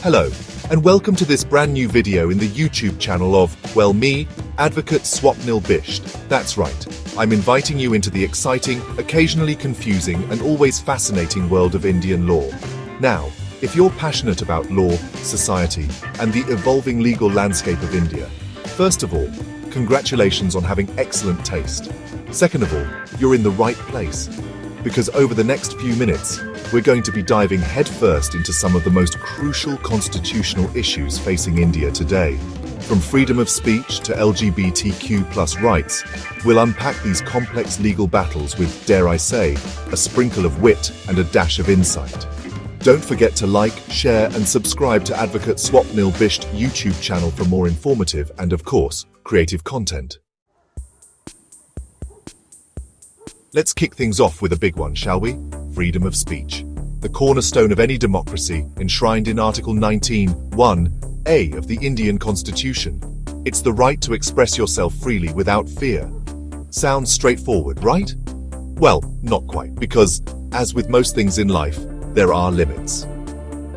Hello, and welcome to this brand new video in the YouTube channel of, well, me, Advocate Swapnil Bisht. That's right, I'm inviting you into the exciting, occasionally confusing, and always fascinating world of Indian law. Now, if you're passionate about law, society, and the evolving legal landscape of India, first of all, congratulations on having excellent taste. Second of all, you're in the right place, because over the next few minutes, we're going to be diving headfirst into some of the most crucial constitutional issues facing India today. From freedom of speech to LGBTQ+ rights, we'll unpack these complex legal battles with, dare I say, a sprinkle of wit and a dash of insight. Don't forget to like, share, and subscribe to Advocate Swapnil Bisht YouTube channel for more informative and, of course, creative content. Let's kick things off with a big one, shall we? Freedom of speech. The cornerstone of any democracy, enshrined in Article 19(1)(a) of the Indian Constitution. It's the right to express yourself freely without fear. Sounds straightforward, right? Well, not quite, because, as with most things in life, there are limits.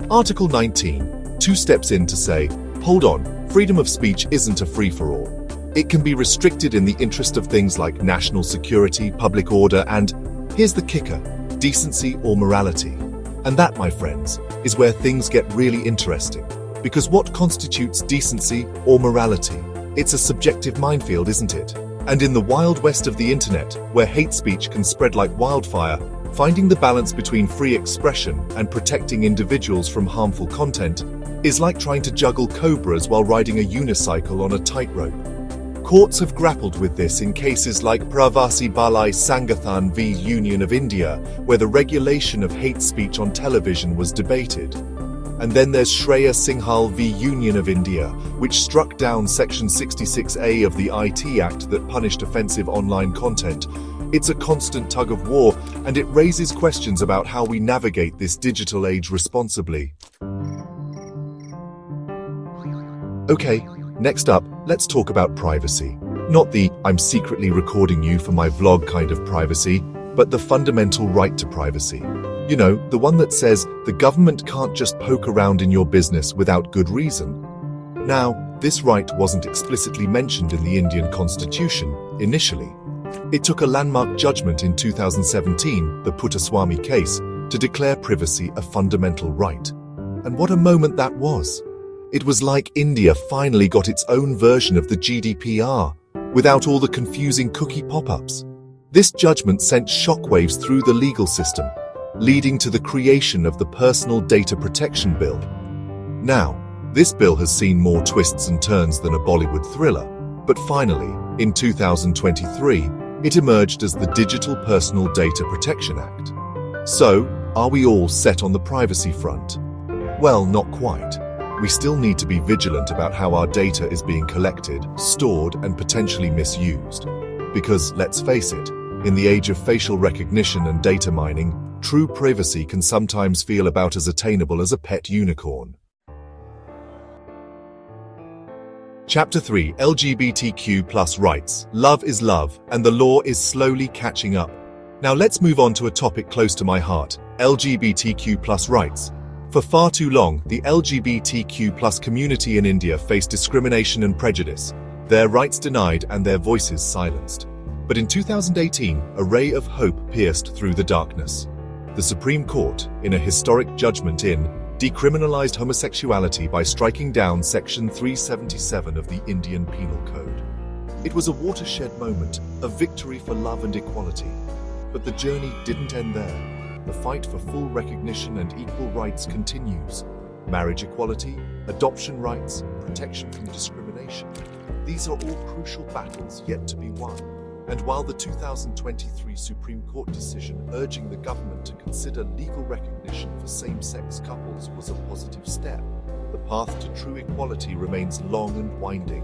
Article 19, two steps in to say, hold on, freedom of speech isn't a free-for-all. It can be restricted in the interest of things like national security, public order, and, here's the kicker, decency or morality. And that, my friends, is where things get really interesting. Because what constitutes decency or morality? It's a subjective minefield, isn't it? And in the wild west of the internet, where hate speech can spread like wildfire, finding the balance between free expression and protecting individuals from harmful content is like trying to juggle cobras while riding a unicycle on a tightrope. Courts have grappled with this in cases like Pravasi Balai Sangathan v. Union of India, where the regulation of hate speech on television was debated. And then there's Shreya Singhal v. Union of India, which struck down Section 66A of the IT Act that punished offensive online content. It's a constant tug of war, and it raises questions about how we navigate this digital age responsibly. Okay. Next up, let's talk about privacy. Not the I'm secretly recording you for my vlog kind of privacy, but the fundamental right to privacy. You know, the one that says the government can't just poke around in your business without good reason. Now, this right wasn't explicitly mentioned in the Indian Constitution initially. It took a landmark judgment in 2017, the Puttaswamy case, to declare privacy a fundamental right. And what a moment that was! It was like India finally got its own version of the GDPR, without all the confusing cookie pop-ups. This judgment sent shockwaves through the legal system, leading to the creation of the Personal Data Protection Bill. Now, this bill has seen more twists and turns than a Bollywood thriller, but finally, in 2023, it emerged as the Digital Personal Data Protection Act. So, are we all set on the privacy front? Well, not quite. We still need to be vigilant about how our data is being collected, stored, and potentially misused. Because, let's face it, in the age of facial recognition and data mining, true privacy can sometimes feel about as attainable as a pet unicorn. Chapter 3: LGBTQ+ rights. Love is love, and the law is slowly catching up. Now let's move on to a topic close to my heart: LGBTQ+ rights. For far too long, the LGBTQ+ community in India faced discrimination and prejudice, their rights denied and their voices silenced. But in 2018, a ray of hope pierced through the darkness. The Supreme Court, in a historic judgment decriminalized homosexuality by striking down Section 377 of the Indian Penal Code. It was a watershed moment, a victory for love and equality. But the journey didn't end there. The fight for full recognition and equal rights continues. Marriage equality, adoption rights, protection from discrimination. These are all crucial battles yet to be won. And while the 2023 Supreme Court decision urging the government to consider legal recognition for same-sex couples was a positive step, the path to true equality remains long and winding.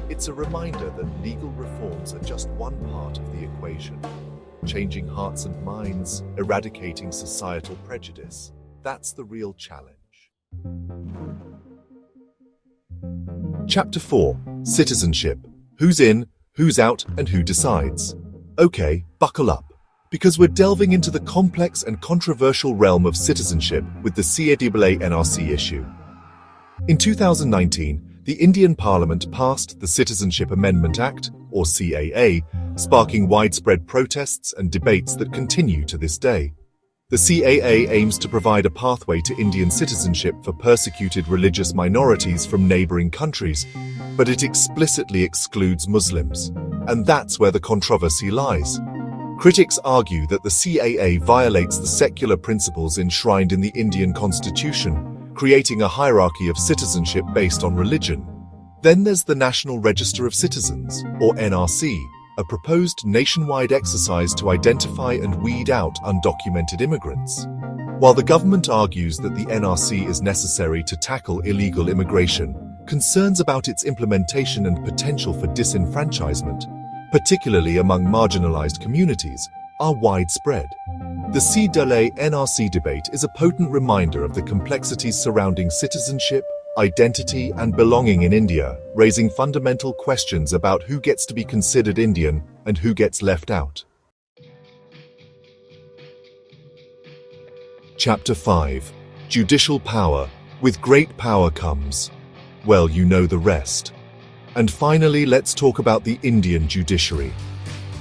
It's a reminder that legal reforms are just one part of the equation. Changing hearts and minds, eradicating societal prejudice. That's the real challenge. Chapter 4: Citizenship. Who's in, who's out, and who decides? Okay, buckle up, because we're delving into the complex and controversial realm of citizenship with the CAA and NRC issue. In 2019, the Indian Parliament passed the Citizenship Amendment Act, or CAA, sparking widespread protests and debates that continue to this day. The CAA aims to provide a pathway to Indian citizenship for persecuted religious minorities from neighboring countries, but it explicitly excludes Muslims, and that's where the controversy lies. Critics argue that the CAA violates the secular principles enshrined in the Indian Constitution, creating a hierarchy of citizenship based on religion. Then there's the National Register of Citizens, or NRC, a proposed nationwide exercise to identify and weed out undocumented immigrants. While the government argues that the NRC is necessary to tackle illegal immigration, concerns about its implementation and potential for disenfranchisement, particularly among marginalized communities, are widespread. The CAA-NRC debate is a potent reminder of the complexities surrounding citizenship, identity, and belonging in India, raising fundamental questions about who gets to be considered Indian and who gets left out. Chapter 5. Judicial Power. With great power comes... well, you know the rest. And finally, let's talk about the Indian judiciary.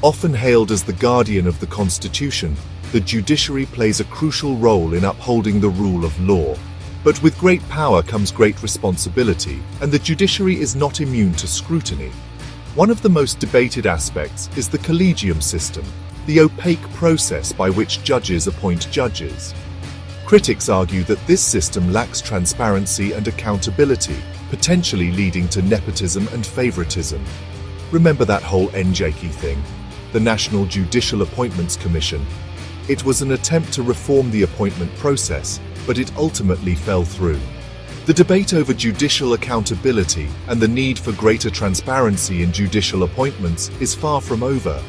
Often hailed as the guardian of the Constitution, the judiciary plays a crucial role in upholding the rule of law. But with great power comes great responsibility, and the judiciary is not immune to scrutiny. One of the most debated aspects is the collegium system, the opaque process by which judges appoint judges. Critics argue that this system lacks transparency and accountability, potentially leading to nepotism and favoritism. Remember that whole NJK thing? The National Judicial Appointments Commission. It was an attempt to reform the appointment process, but it ultimately fell through. The debate over judicial accountability and the need for greater transparency in judicial appointments is far from over.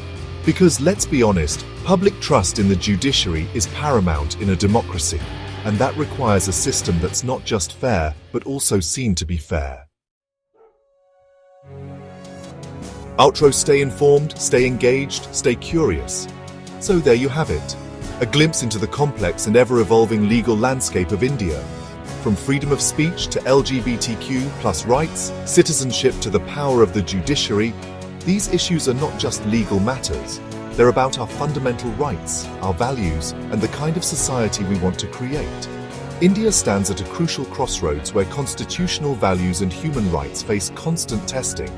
Because let's be honest, public trust in the judiciary is paramount in a democracy, and that requires a system that's not just fair, but also seen to be fair. Outro: stay informed, stay engaged, stay curious. So there you have it. A glimpse into the complex and ever-evolving legal landscape of India. From freedom of speech to LGBTQ plus rights, citizenship to the power of the judiciary, these issues are not just legal matters. They're about our fundamental rights, our values, and the kind of society we want to create. India stands at a crucial crossroads where constitutional values and human rights face constant testing,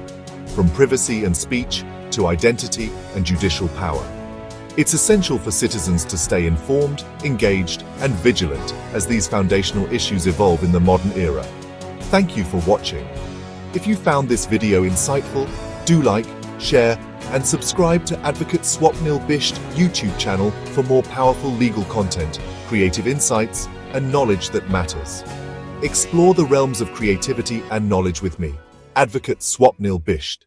from privacy and speech to identity and judicial power. It's essential for citizens to stay informed, engaged, and vigilant as these foundational issues evolve in the modern era. Thank you for watching. If you found this video insightful, do like, share, and subscribe to Advocate Swapnil Bisht YouTube channel for more powerful legal content, creative insights, and knowledge that matters. Explore the realms of creativity and knowledge with me, Advocate Swapnil Bisht.